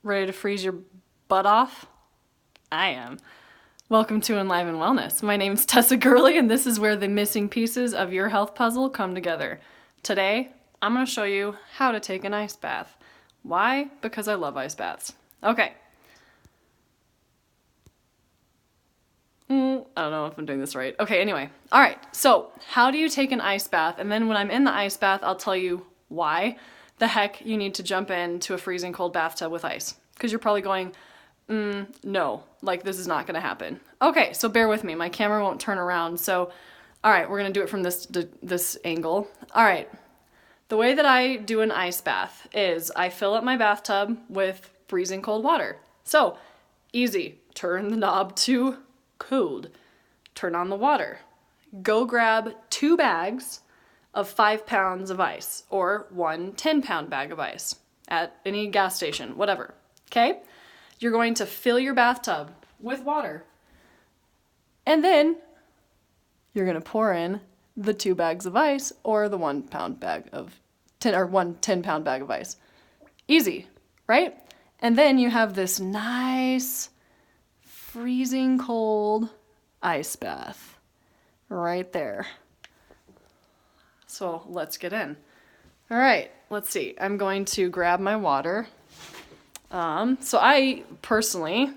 Ready to freeze your butt off? I am. Welcome to Enliven Wellness. My name's Tessa Gurley, and this is where the missing pieces of your health puzzle come together. Today, I'm going to show you how to take an ice bath. Why? Because I love ice baths. Okay. I don't know if I'm doing this right. Okay, anyway. All right, so how do you take an ice bath? And then when I'm in the ice bath, I'll tell you why the heck you need to jump into a freezing cold bathtub with ice. Because you're probably going, no, like this is not going to happen. Okay, so bear with me. My camera won't turn around. So, all right, we're going to do it from this angle. All right, the way that I do an ice bath is I fill up my bathtub with freezing cold water. So, easy. Turn the knob to cold. Turn on the water. Go grab 2 bags of 5 pounds of ice or 1 10-pound bag of ice at any gas station, whatever. Okay? You're going to fill your bathtub with water. And then you're going to pour in the 2 bags of ice or the 1 pound bag of 1 10-pound bag of ice. Easy, right? And then you have this nice freezing cold ice bath right there. So let's get in. All right, let's see. I'm going to grab my water. So I personally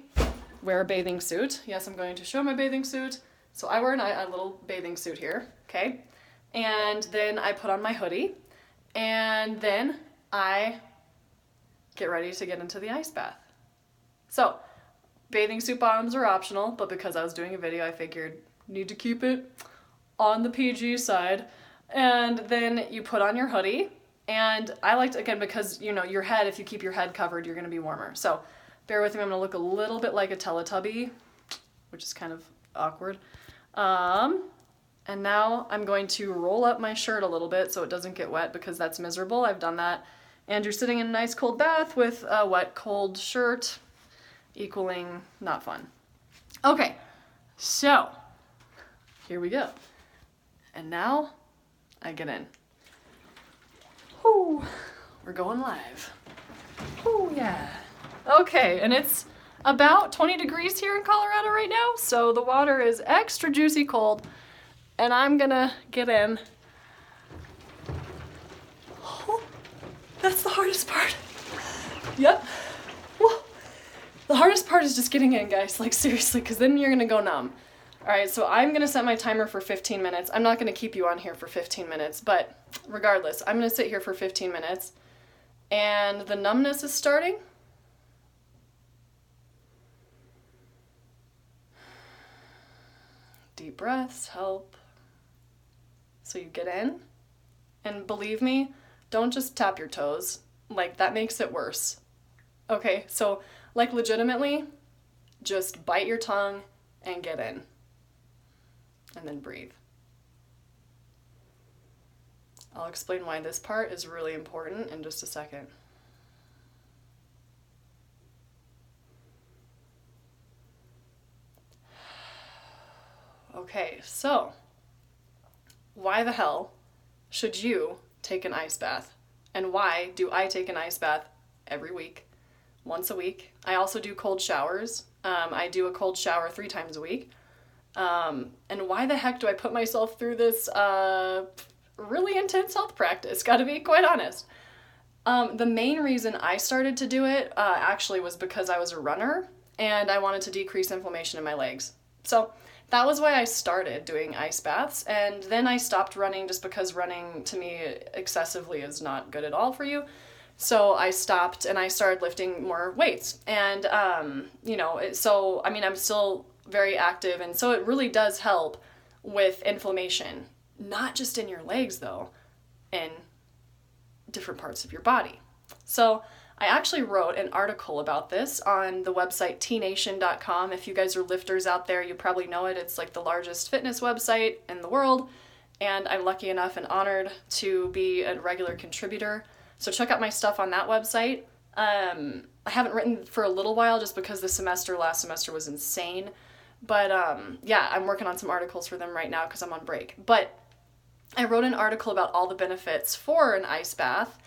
wear a bathing suit. Yes, I'm going to show my bathing suit. So I wear a little bathing suit here, okay? And then I put on my hoodie, and then I get ready to get into the ice bath. So bathing suit bottoms are optional, but because I was doing a video, I figured need to keep it on the PG side. And then you put on your hoodie, and I liked, again, because, you know, your head, if you keep your head covered, you're going to be warmer. So bear with me, I'm going to look a little bit like a Teletubby, which is kind of awkward. And now I'm going to roll up my shirt a little bit so it doesn't get wet, because that's miserable. I've done that. And you're sitting in a nice cold bath with a wet, cold shirt, equaling not fun. Okay, so here we go. And now I get in. Whoo, we're going live. Oh yeah. Okay, and it's about 20 degrees here in Colorado right now, so the water is extra juicy cold, and I'm gonna get in. Oh, that's the hardest part. Yep. Whoa. The hardest part is just getting in, guys, like seriously, because then you're gonna go numb. All right, so I'm gonna set my timer for 15 minutes. I'm not gonna keep you on here for 15 minutes, but regardless, I'm gonna sit here for 15 minutes, and the numbness is starting. Deep breaths help. So you get in, and believe me, don't just tap your toes. Like, that makes it worse. Okay, so like legitimately, just bite your tongue and get in. And then breathe. I'll explain why this part is really important in just a second. Okay, so why the hell should you take an ice bath? And why do I take an ice bath every week, once a week? I also do cold showers. I do a cold shower 3 times a week. And why the heck do I put myself through this really intense health practice? Gotta be quite honest. The main reason I started to do it actually was because I was a runner and I wanted to decrease inflammation in my legs. So that was why I started doing ice baths, and then I stopped running just because running to me excessively is not good at all for you. So I stopped and I started lifting more weights. And, so, I mean, I'm still very active, and so it really does help with inflammation, not just in your legs though, in different parts of your body. So I actually wrote an article about this on the website tnation.com. If you guys are lifters out there, you probably know it. It's like the largest fitness website in the world, and I'm lucky enough and honored to be a regular contributor. So check out my stuff on that website. I haven't written for a little while just because the last semester was insane. But yeah, I'm working on some articles for them right now because I'm on break. But I wrote an article about all the benefits for an ice bath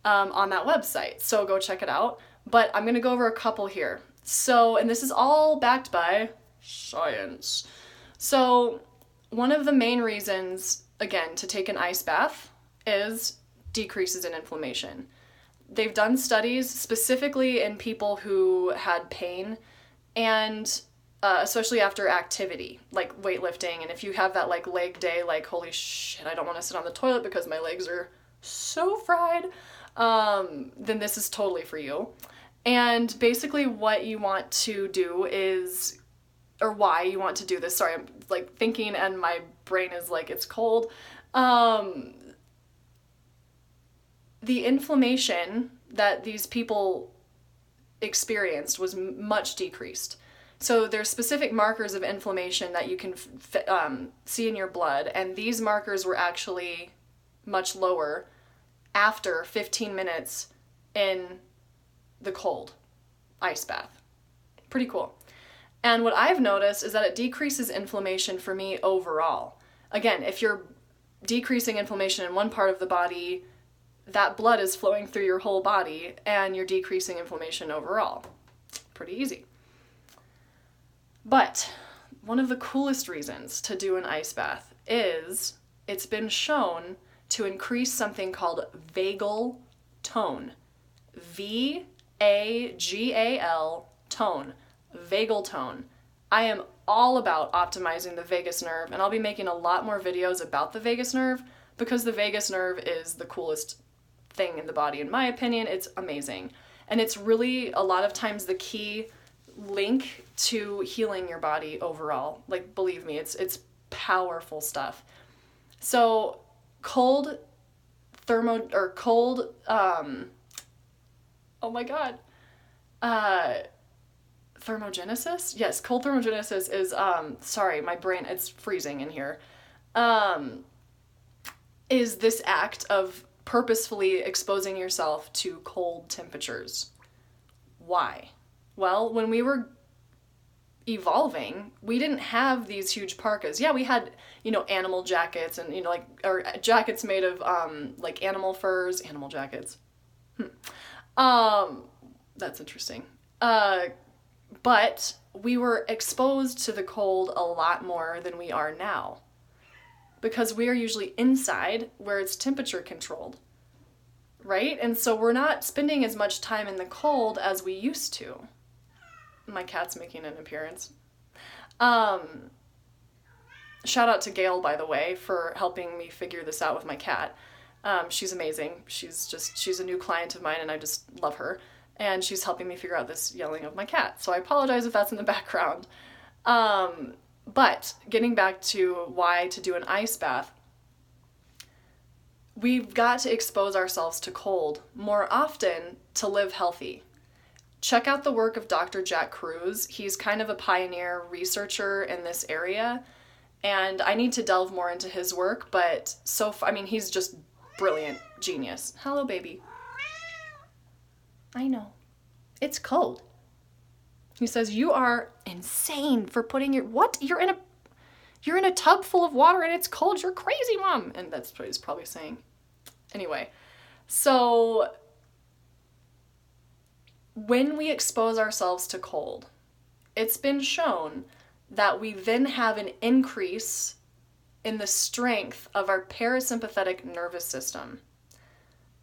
on that website. So go check it out. but I'm going to go over a couple here. So, and this is all backed by science. So, one of the main reasons, again, to take an ice bath is decreases in inflammation. They've done studies specifically in people who had pain and especially after activity, like weightlifting. And if you have that like leg day, like, holy shit, I don't want to sit on the toilet because my legs are so fried, then this is totally for you. And basically what you want to do is, or why you want to do this, sorry, I'm like thinking and my brain is like, it's cold. The inflammation that these people experienced was much decreased. So there's specific markers of inflammation that you can see in your blood, and these markers were actually much lower after 15 minutes in the cold ice bath. Pretty cool. And what I've noticed is that it decreases inflammation for me overall. Again, if you're decreasing inflammation in one part of the body, that blood is flowing through your whole body and you're decreasing inflammation overall. Pretty easy. But one of the coolest reasons to do an ice bath is it's been shown to increase something called vagal tone. V-A-G-A-L tone. Vagal tone. I am all about optimizing the vagus nerve, and I'll be making a lot more videos about the vagus nerve because the vagus nerve is the coolest thing in the body. In my opinion, it's amazing. And it's really a lot of times the key link to healing your body overall. Like, believe me, it's powerful stuff. So cold thermogenesis, yes, cold thermogenesis is sorry, my brain, it's freezing in here, is this act of purposefully exposing yourself to cold temperatures. Why? Well, when we were evolving, we didn't have these huge parkas. Yeah, we had, animal jackets and, like, or jackets made of, like animal furs, animal jackets. That's interesting. But we were exposed to the cold a lot more than we are now because we are usually inside where it's temperature controlled, right? And so we're not spending as much time in the cold as we used to. My cat's making an appearance. Shout out to Gail, by the way, for helping me figure this out with my cat. She's amazing. She's a new client of mine and I just love her. And she's helping me figure out this yelling of my cat. So I apologize if that's in the background. But getting back to why to do an ice bath, we've got to expose ourselves to cold more often to live healthy. Check out the work of Dr. Jack Cruz. He's kind of a pioneer researcher in this area, and I need to delve more into his work, but he's just brilliant, genius. Hello, baby. I know. It's cold. He says, you are insane for putting what? You're in a tub full of water and it's cold. You're crazy, Mom. And that's what he's probably saying. Anyway, so when we expose ourselves to cold, it's been shown that we then have an increase in the strength of our parasympathetic nervous system.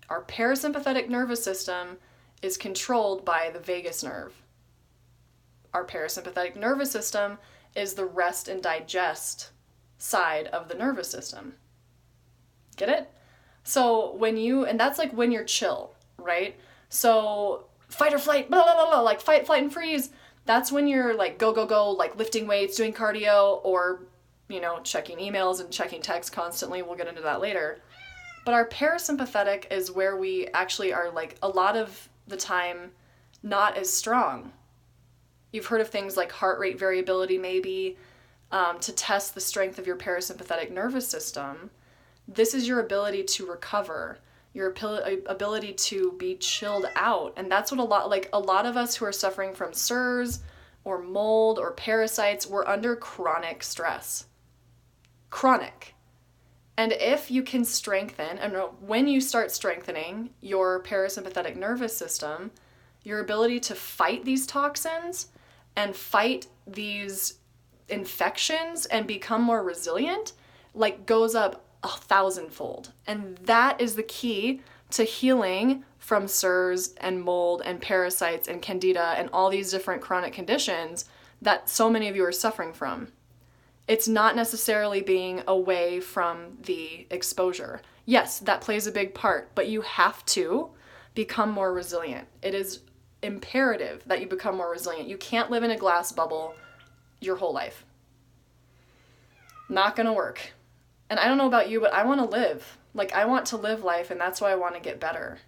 Our parasympathetic nervous system is controlled by the vagus nerve. Our parasympathetic nervous system is the rest and digest side of the nervous system. Get it? So and that's like when you're chill, right? So fight or flight, blah, blah, blah, blah, like fight, flight, and freeze. That's when you're like go, go, go, like lifting weights, doing cardio, or, checking emails and checking texts constantly. We'll get into that later. But our parasympathetic is where we actually are, like, a lot of the time not as strong. You've heard of things like heart rate variability, maybe, to test the strength of your parasympathetic nervous system. This is your ability to recover, your ability to be chilled out. And that's what a lot of us who are suffering from CIRS or mold or parasites, we're under chronic stress. Chronic. And if you can strengthen, and when you start strengthening your parasympathetic nervous system, Your ability to fight these toxins and fight these infections and become more resilient, like, goes up 1,000-fold. And that is the key to healing from CIRS and mold and parasites and candida and all these different chronic conditions that so many of you are suffering from. It's not necessarily being away from the exposure. Yes, that plays a big part, but you have to become more resilient. It is imperative that you become more resilient. You can't live in a glass bubble your whole life. Not gonna work. And I don't know about you, but I want to live. Like, I want to live life, and that's why I want to get better.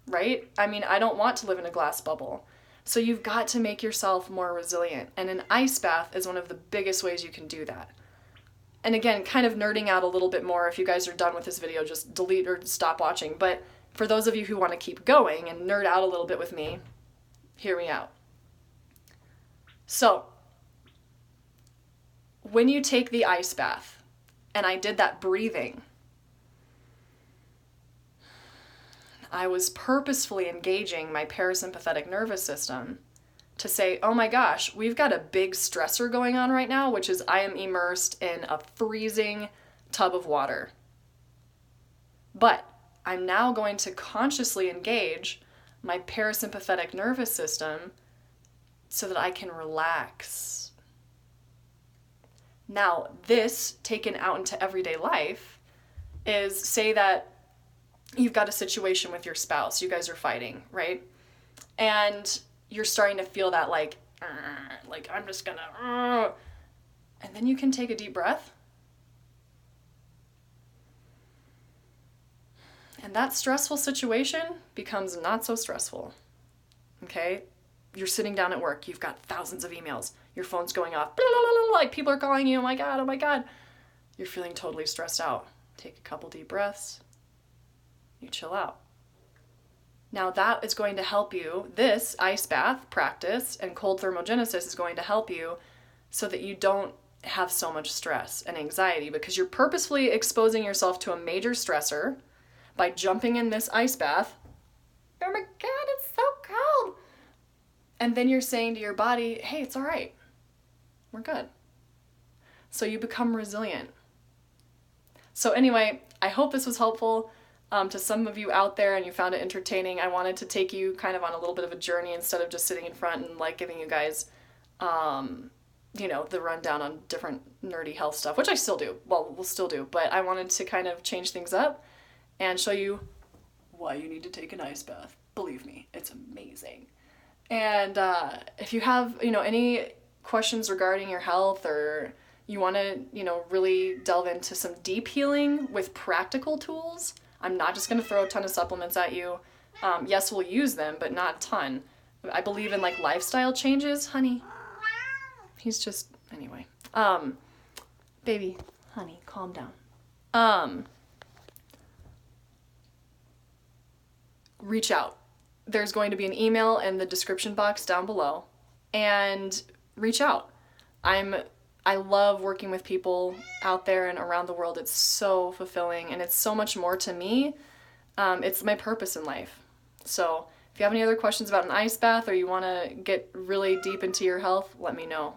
Right? I mean, I don't want to live in a glass bubble. So you've got to make yourself more resilient. And an ice bath is one of the biggest ways you can do that. And again, kind of nerding out a little bit more. If you guys are done with this video, just delete or stop watching. But for those of you who want to keep going and nerd out a little bit with me, hear me out. So, when you take the ice bath, and I did that breathing, I was purposefully engaging my parasympathetic nervous system to say, oh my gosh, we've got a big stressor going on right now, which is I am immersed in a freezing tub of water. But I'm now going to consciously engage my parasympathetic nervous system so that I can relax. Now, this taken out into everyday life is, say that you've got a situation with your spouse, you guys are fighting, right? And you're starting to feel that like I'm just gonna, and then you can take a deep breath. And that stressful situation becomes not so stressful, okay? You're sitting down at work, you've got thousands of emails, your phone's going off, blah, blah, blah, blah, like people are calling you, oh my God. You're feeling totally stressed out. Take a couple deep breaths, you chill out. Now that is going to help you, this ice bath practice and cold thermogenesis is going to help you so that you don't have so much stress and anxiety, because you're purposefully exposing yourself to a major stressor by jumping in this ice bath. Oh my God, it's so cold. And then you're saying to your body, hey, it's all right. We're good. So you become resilient. So anyway, I hope this was helpful to some of you out there and you found it entertaining. I wanted to take you kind of on a little bit of a journey instead of just sitting in front and like giving you guys, the rundown on different nerdy health stuff, which I still do. Well, we'll still do, but I wanted to kind of change things up and show you why you need to take an ice bath. Believe me, it's amazing. And if you have, any questions regarding your health, or you want to, really delve into some deep healing with practical tools, I'm not just going to throw a ton of supplements at you. Yes, we'll use them, but not a ton. I believe in like lifestyle changes, honey. He's just, anyway. Baby, honey, calm down. Reach out. There's going to be an email in the description box down below, and reach out. I love working with people out there and around the world. It's so fulfilling, and it's so much more to me. It's my purpose in life. So if you have any other questions about an ice bath, or you want to get really deep into your health, let me know.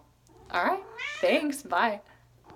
All right, thanks, bye.